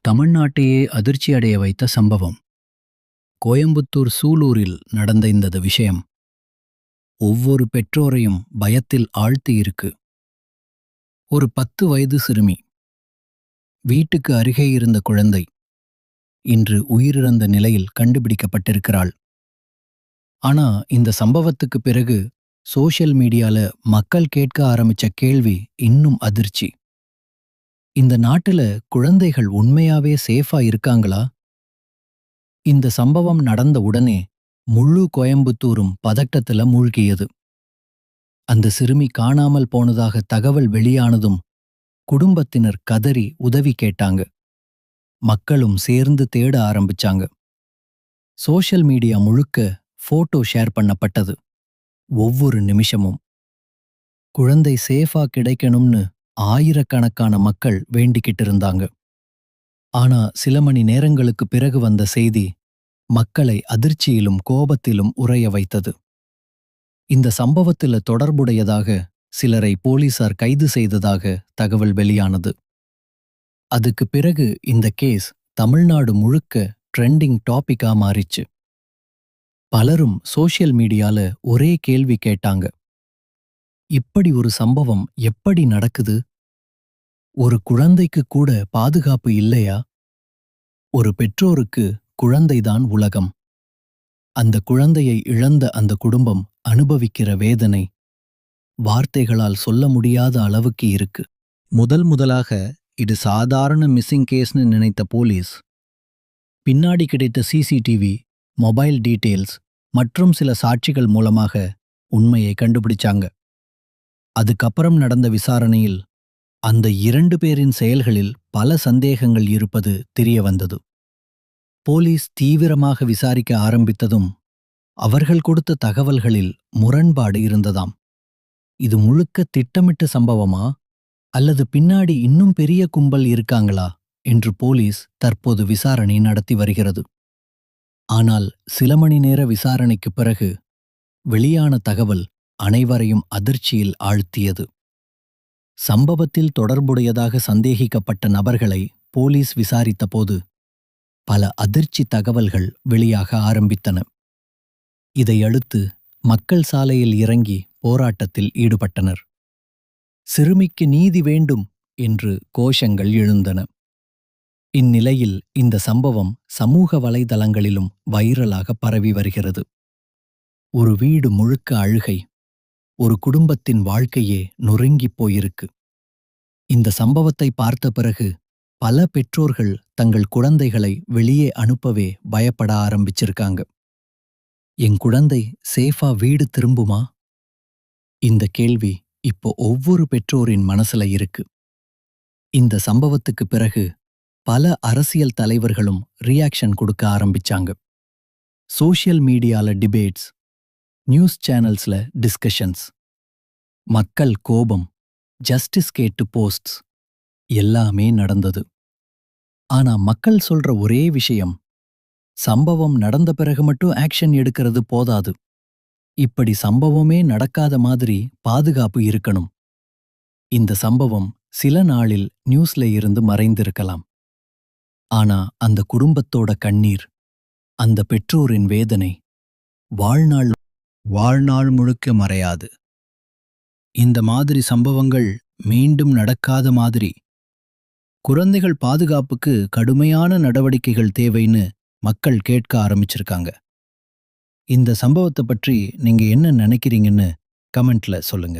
தமிழ்நாட்டையே அதிர்ச்சியடைய வைத்த சம்பவம். கோயம்புத்தூர் சூலூரில் நடந்த இந்த விஷயம் ஒவ்வொரு பெற்றோரையும் பயத்தில் ஆழ்த்தியிருக்கு. ஒரு 10 வயது சிறுமி, வீட்டுக்கு அருகே இருந்த குழந்தை இன்று உயிரிழந்த நிலையில் கண்டுபிடிக்கப்பட்டிருக்கிறாள். ஆனா இந்த சம்பவத்துக்கு பிறகு சோஷியல் மீடியால மக்கள் கேட்க ஆரம்பிச்ச கேள்வி இன்னும் அதிர்ச்சி. இந்த நாட்டுல குழந்தைகள் உண்மையாவே சேஃபா இருக்காங்களா? இந்த சம்பவம் நடந்த உடனே முழு கோயம்புத்தூரும் பதட்டத்துல மூழ்கியது. அந்த சிறுமி காணாமல் போனதாக தகவல் வெளியானதும் குடும்பத்தினர் கதறி உதவி கேட்டாங்க. மக்களும் சேர்ந்து தேட ஆரம்பிச்சாங்க. சோஷியல் மீடியா முழுக்க போட்டோ ஷேர் பண்ணப்பட்டது. ஒவ்வொரு நிமிஷமும் குழந்தை சேஃபா கிடைக்கணும்னு ஆயிரக்கணக்கான மக்கள் வேண்டிக்கிட்டு இருந்தாங்க. ஆனா சில மணி நேரங்களுக்கு பிறகு வந்த செய்தி மக்களை அதிர்ச்சியிலும் கோபத்திலும் உறைய வைத்தது. இந்த சம்பவத்தில் தொடர்புடையதாக சிலரை போலீசார் கைது செய்ததாக தகவல் வெளியானது. அதுக்கு பிறகு இந்த கேஸ் தமிழ்நாடு முழுக்க ட்ரெண்டிங் டாபிக்கா மாறிச்சு. பலரும் சோஷியல் மீடியால ஒரே கேள்வி கேட்டாங்க. இப்படி ஒரு சம்பவம் எப்படி நடக்குது? ஒரு குழந்தைக்கு கூட பாதுகாப்பு இல்லையா? ஒரு பெற்றோருக்கு குழந்தைதான் உலகம். அந்த குழந்தையை இழந்த அந்த குடும்பம் அனுபவிக்கிற வேதனை வார்த்தைகளால் சொல்ல முடியாத அளவுக்கு இருக்கு. முதலாக இது சாதாரண மிஸ்ஸிங் கேஸ்னு நினைத்த போலீஸ், பின்னாடி கிடைத்த சிசிடிவி, மொபைல் டீட்டெயில்ஸ் மற்றும் சில சாட்சிகள் மூலமாக உண்மையை கண்டுபிடிச்சாங்க. அதுக்கப்புறம் நடந்த விசாரணையில் அந்த 2 பேரின் செயல்களில் பல சந்தேகங்கள் இருப்பது தெரிய வந்தது. போலீஸ் தீவிரமாக விசாரிக்க ஆரம்பித்ததும் அவர்கள் கொடுத்த தகவல்களில் முரண்பாடு இருந்ததாம். இது முழுக்க திட்டமிட்ட சம்பவமா அல்லது பின்னாடி இன்னும் பெரிய கும்பல் இருக்காங்களா என்று போலீஸ் தற்போது விசாரணை நடத்தி வருகிறது. ஆனால் சில மணி நேர விசாரணைக்கு பிறகு வெளியான தகவல் அனைவரையும் அதிர்ச்சியில் ஆழ்த்தியது. சம்பவத்தில் தொடர்புடையதாக சந்தேகிக்கப்பட்ட நபர்களை போலீஸ் விசாரித்தபோது பல அதிர்ச்சி தகவல்கள் வெளியாக ஆரம்பித்தன. இதையடுத்து மக்கள் சாலையில் இறங்கி போராட்டத்தில் ஈடுபட்டனர். சிறுமிக்கு நீதி வேண்டும் என்று கோஷங்கள் எழுந்தன. இந்நிலையில் இந்த சம்பவம் சமூக வலைதளங்களிலும் வைரலாக பரவி வருகிறது. ஒரு வீடு முழுக்க அழுகை, ஒரு குடும்பத்தின் வாழ்க்கையே நொறுங்கிப் போயிருக்கு. இந்த சம்பவத்தை பார்த்த பிறகு பல பெற்றோர்கள் தங்கள் குழந்தைகளை வெளியே அனுப்பவே பயப்பட ஆரம்பிச்சிருக்காங்க. என் குழந்தை சேஃபா வீடு திரும்புமா? இந்த கேள்வி இப்போ ஒவ்வொரு பெற்றோரின் மனசுல இருக்கு. இந்த சம்பவத்துக்கு பிறகு பல அரசியல் தலைவர்களும் ரியாக்ஷன் கொடுக்க ஆரம்பிச்சாங்க. சோஷியல் மீடியால டிபேட்ஸ், நியூஸ் சேனல்ஸ்ல டிஸ்கஷன்ஸ், மக்கள் கோபம், ஜஸ்டிஸ் கேட்டு போஸ்ட்ஸ் எல்லாமே நடந்தது. ஆனா மக்கள் சொல்ற ஒரே விஷயம், சம்பவம் நடந்த பிறகு மட்டும் ஆக்ஷன் எடுக்கிறது போதாது. இப்படி சம்பவமே நடக்காத மாதிரி பாதுகாப்பு இருக்கணும். இந்த சம்பவம் சில நாளில் நியூஸ்ல இருந்து மறைந்திருக்கலாம். ஆனா அந்த குடும்பத்தோட கண்ணீர், அந்த பெற்றோரின் வேதனை வாழ்நாள் முழுக்க மறையாது. இந்த மாதிரி சம்பவங்கள் மீண்டும் நடக்காத மாதிரி குழந்தைகள் பாதுகாப்புக்கு கடுமையான நடவடிக்கைகள் தேவைன்னு மக்கள் கேட்க ஆரம்பிச்சிருக்காங்க. இந்த சம்பவத்தை பற்றி நீங்க என்ன நினைக்கிறீங்கன்னு கமெண்ட்ல சொல்லுங்க.